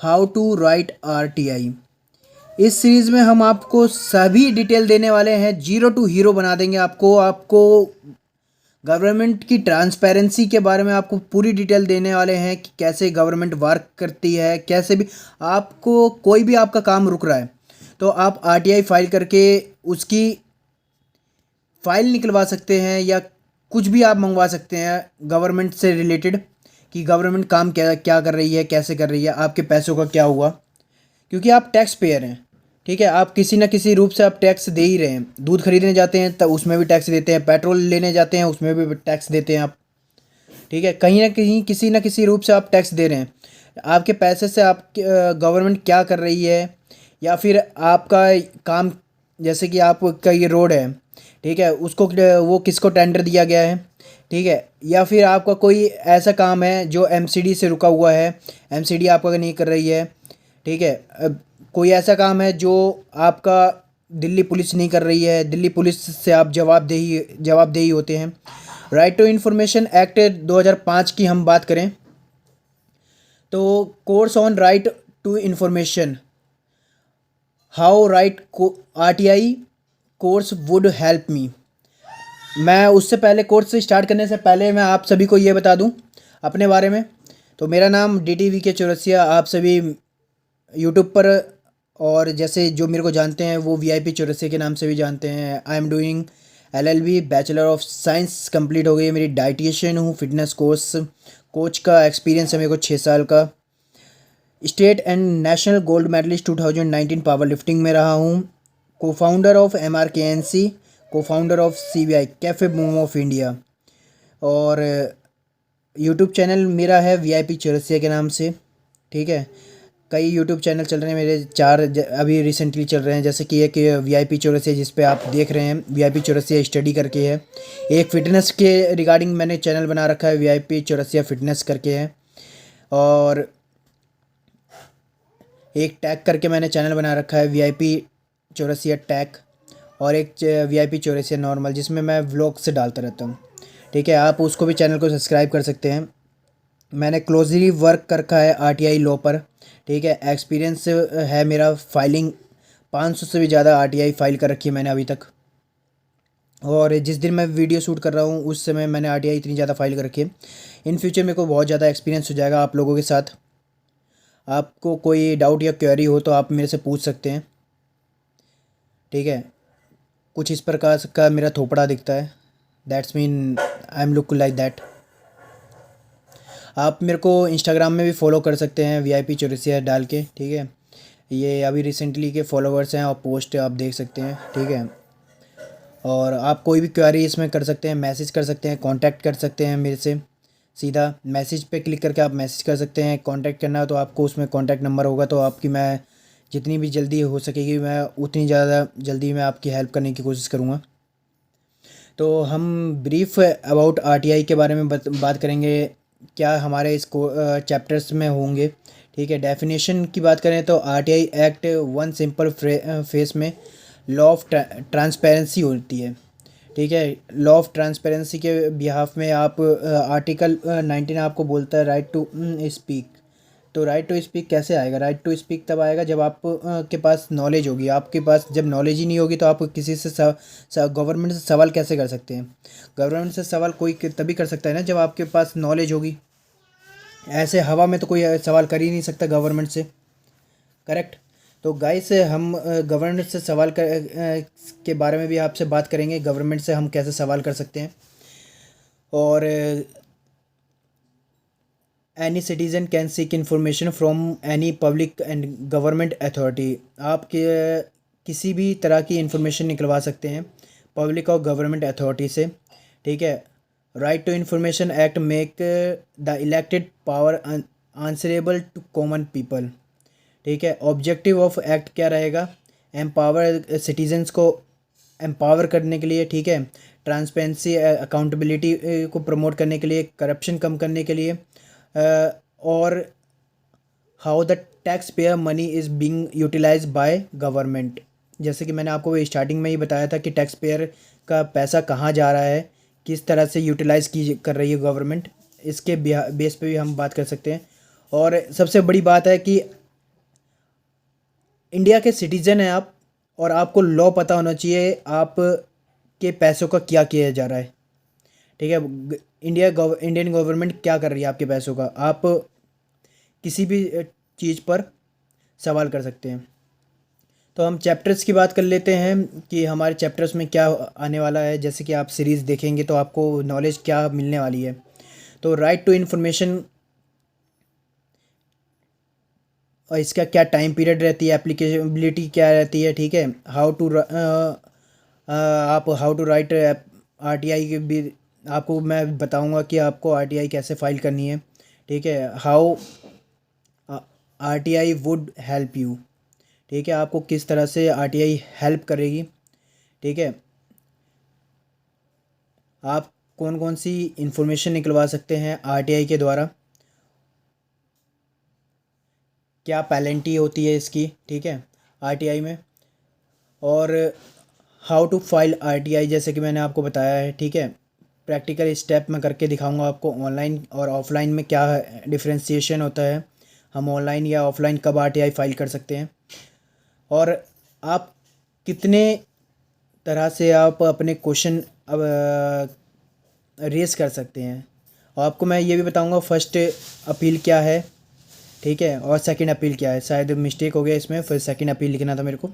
How to write RTI. इस series में हम आपको सभी डिटेल देने वाले हैं, जीरो टू हीरो बना देंगे आपको गवर्नमेंट की ट्रांसपेरेंसी के बारे में आपको पूरी डिटेल देने वाले हैं कि कैसे गवर्नमेंट वर्क करती है। कैसे भी आपको कोई भी आपका काम रुक रहा है तो आप आरटीआई फाइल करके उसकी फाइल निकलवा सकते हैं, या कुछ भी आप मंगवा सकते हैं गवर्नमेंट से रिलेटेड कि गवर्नमेंट काम क्या क्या कर रही है, कैसे कर रही है, आपके पैसों का क्या हुआ। क्योंकि आप टैक्स पेयर हैं, ठीक है। आप किसी न किसी रूप से आप टैक्स दे ही रहे हैं। दूध खरीदने जाते हैं तब उसमें भी टैक्स देते हैं, पेट्रोल लेने जाते हैं उसमें भी टैक्स देते हैं आप, ठीक है। कहीं ना कहीं किसी न किसी रूप से आप टैक्स दे रहे हैं। आपके पैसे से आप गवर्नमेंट क्या कर रही है, या फिर आपका काम, जैसे कि आपका ये रोड है, ठीक है, उसको वो किसको टेंडर दिया गया है, ठीक है। या फिर आपका कोई ऐसा काम है जो एमसीडी से रुका हुआ है, एमसीडी आपका नहीं कर रही है, ठीक है। कोई ऐसा काम है जो आपका दिल्ली पुलिस नहीं कर रही है, दिल्ली पुलिस से आप जवाबदेही होते हैं। राइट टू इन्फॉर्मेशन एक्ट 2005 की हम बात करें तो course on right to information, how write RTI course would help me. मैं उससे पहले कोर्स से स्टार्ट करने से पहले मैं आप सभी को ये बता दूं अपने बारे में। तो मेरा नाम DTVK चौरसिया, आप सभी यूट्यूब पर और जैसे जो मेरे को जानते हैं वो VIP चौरसिया के नाम से भी जानते हैं। I am doing LLB bachelor of science complete हो गई है मेरी। डाइटिशियन हूँ, फिटनेस कोच का एक्सपीरियंस है मेरे को 6 साल का। State and national gold medalist 2019 power lifting में रहा हूँ। Co founder of MRKNC, co founder of CBI cafe momo of India. और यूट्यूब चैनल मेरा है VIP चौरसिया के नाम से, ठीक है। कई यूट्यूब चैनल चल रहे हैं मेरे, अभी रिसेंटली चल रहे हैं, जैसे कि एक VIP चौरसिया जिस पे आप देख रहे हैं, VIP चौरसिया स्टडी करके है। एक फ़िटनेस के रिगार्डिंग मैंने चैनल बना रखा है, VIP चौरसिया फिटनेस करके है। और एक टैग करके मैंने चैनल बना रखा है, VIP चौरसिया टैग। और एक VIP चौरसिया नॉर्मल, जिसमें मैं व्लॉग से डालता रहता हूँ, ठीक है। आप उसको भी चैनल को सब्सक्राइब कर सकते हैं। मैंने क्लोजली वर्क कर रखा है RTI लॉ पर, ठीक है। एक्सपीरियंस है मेरा, फाइलिंग 500 से भी ज़्यादा RTI फाइल कर रखी है मैंने अभी तक। और जिस दिन मैं वीडियो शूट कर रहा हूँ उस समय मैंने RTI इतनी ज़्यादा फाइल कर रखी है। इन फ्यूचर मेरे को बहुत ज़्यादा एक्सपीरियंस हो जाएगा आप लोगों के साथ। आपको कोई डाउट या क्वेरी हो तो आप मेरे से पूछ सकते हैं, ठीक है। कुछ इस प्रकार का मेरा थोपड़ा दिखता है, that's mean I am look like that. आप मेरे को इंस्टाग्राम में भी फॉलो कर सकते हैं VIP चौरसिया डाल के, ठीक है। ये अभी रिसेंटली के फॉलोवर्स हैं और पोस्ट आप देख सकते हैं, ठीक है। और आप कोई भी क्वेरी इसमें कर सकते हैं, मैसेज कर सकते हैं, कांटेक्ट कर सकते हैं मेरे से। सीधा मैसेज पे क्लिक करके आप मैसेज कर सकते हैं। कांटेक्ट करना हो तो आपको उसमें कांटेक्ट नंबर होगा, तो आपकी मैं जितनी भी जल्दी हो सकेगी मैं उतनी ज़्यादा जल्दी मैं आपकी हेल्प करने की कोशिश करूँगा। तो हम ब्रीफ अबाउट RTI के बारे में बात करेंगे, क्या हमारे इस चैप्टर्स में होंगे, ठीक है। डेफिनेशन की बात करें तो RTI act one simple face में लॉ ऑफ ट्रांसपेरेंसी होती है, ठीक है। लॉ ऑफ ट्रांसपेरेंसी के बिहाफ में आप आर्टिकल 19 आपको बोलता है राइट टू स्पीक। तो राइट टू स्पीक कैसे आएगा? राइट टू स्पीक तब आएगा जब आप के पास नॉलेज होगी। आपके पास जब नॉलेज ही नहीं होगी तो आप किसी से गवर्नमेंट से सवाल कैसे कर सकते हैं? गवर्नमेंट से सवाल कोई तभी कर सकता है ना जब आपके पास नॉलेज होगी। ऐसे हवा में तो कोई सवाल कर ही नहीं सकता गवर्नमेंट से, करेक्ट। तो गाइस हम गवर्नमेंट से सवाल के बारे में भी आपसे बात करेंगे, गवर्नमेंट से हम कैसे सवाल कर सकते हैं। और any citizen can seek information from any public and government authority. आप किसी भी तरह की इन्फॉर्मेशन निकलवा सकते हैं पब्लिक और गवर्नमेंट अथॉरिटी से, ठीक है। Right to information act make the elected power answerable to common people, ठीक है। ऑब्जेक्टिव ऑफ एक्ट क्या रहेगा? एम्पावर सिटीजन्स को एम्पावर करने के लिए, ठीक है। ट्रांसपेरेंसी अकाउंटेबिलिटी को प्रमोट करने के लिए, करप्शन कम करने के लिए, और how the tax payer money is being utilise by government. जैसे कि मैंने आपको स्टार्टिंग में ही बताया था कि टैक्स पेयर का पैसा कहाँ जा रहा है, किस तरह से यूटिलाइज़ कर रही है गवर्नमेंट, इसके बेस पे भी हम बात कर सकते हैं। और सबसे बड़ी बात है कि इंडिया के सिटीज़न हैं आप, और आपको लॉ पता होना चाहिए आप के पैसों का क्या किया जा रहा है। ठीक है, इंडियन गवर्नमेंट क्या कर रही है आपके पैसों का, आप किसी भी चीज़ पर सवाल कर सकते हैं। तो हम चैप्टर्स की बात कर लेते हैं कि हमारे चैप्टर्स में क्या आने वाला है। जैसे कि आप सीरीज़ देखेंगे तो आपको नॉलेज क्या मिलने वाली है। तो राइट टू इन्फॉर्मेशन, और इसका क्या टाइम पीरियड रहती है, एप्लीकेबिलिटी क्या रहती है। ठीक है, आप हाउ टू राइट आरटीआई के भी आपको मैं बताऊंगा कि आपको आरटीआई कैसे फाइल करनी है। ठीक है, how RTI would help you. ठीक है, आपको किस तरह से आरटीआई हेल्प करेगी। ठीक है, आप कौन कौन सी इंफॉर्मेशन निकलवा सकते हैं आरटीआई के द्वारा, क्या पेनल्टी होती है इसकी। ठीक है, आरटीआई में, और हाउ टू फाइल आरटीआई जैसे कि मैंने आपको बताया है। ठीक है, प्रैक्टिकल स्टेप मैं करके दिखाऊंगा आपको ऑनलाइन और ऑफलाइन में क्या डिफ्रेंशिएशन होता है, हम ऑनलाइन या ऑफलाइन कब आरटीआई फाइल कर सकते हैं, और आप कितने तरह से आप अपने क्वेश्चन अब रेस कर सकते हैं। और आपको मैं ये भी बताऊंगा फर्स्ट अपील क्या है। ठीक है, और सेकंड अपील क्या है, शायद मिस्टेक हो गया इसमें, फिर सेकंड अपील लिखना था मेरे को।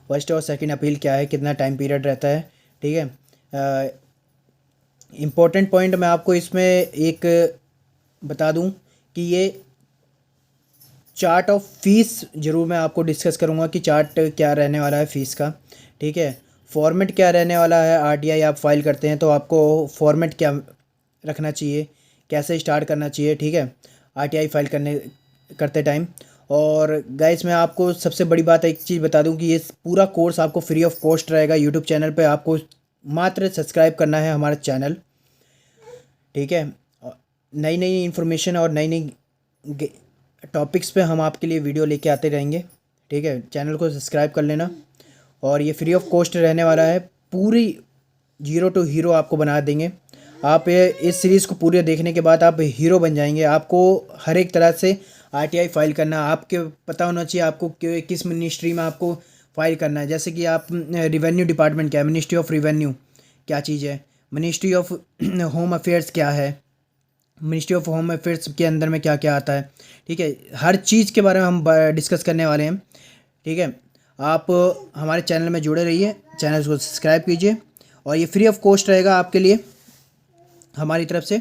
फर्स्ट और सेकंड अपील क्या है, कितना टाइम पीरियड रहता है। ठीक है, इम्पोर्टेंट पॉइंट मैं आपको इसमें एक बता दूं कि ये चार्ट ऑफ फीस ज़रूर मैं आपको डिस्कस करूंगा कि चार्ट क्या रहने वाला है फ़ीस का। ठीक है, फॉर्मेट क्या रहने वाला है, आरटीआई आप फाइल करते हैं तो आपको फॉर्मेट क्या रखना चाहिए, कैसे स्टार्ट करना चाहिए। ठीक है, आरटीआई फाइल करते टाइम। और गाइस मैं आपको सबसे बड़ी बात एक चीज़ बता दूं कि ये पूरा कोर्स आपको फ्री ऑफ कॉस्ट रहेगा यूट्यूब चैनल पे। आपको मात्र सब्सक्राइब करना है हमारा चैनल। ठीक है, नई नई इन्फॉर्मेशन और नई नई टॉपिक्स पे हम आपके लिए वीडियो लेके आते रहेंगे। ठीक है, चैनल को सब्सक्राइब कर लेना, और ये फ्री ऑफ कॉस्ट रहने वाला है। पूरी जीरो टू हीरो आपको बना देंगे। आप इस सीरीज़ को पूरे देखने के बाद आप हीरो बन जाएंगे। आपको हर एक तरह से आरटीआई फाइल करना आपके पता होना चाहिए, आपको किस मिनिस्ट्री में आपको फाइल करना है। जैसे कि आप रिवेन्यू डिपार्टमेंट क्या है, मिनिस्ट्री ऑफ रिवेन्यू क्या चीज़ है, मिनिस्ट्री ऑफ होम अफेयर्स क्या है, मिनिस्ट्री ऑफ होम अफेयर्स के अंदर में क्या क्या आता है। ठीक है, हर चीज़ के बारे में हम डिस्कस करने वाले हैं। ठीक है, आप हमारे चैनल में जुड़े रहिए, चैनल को सब्सक्राइब कीजिए, और ये फ्री ऑफ कॉस्ट रहेगा आपके लिए हमारी तरफ से।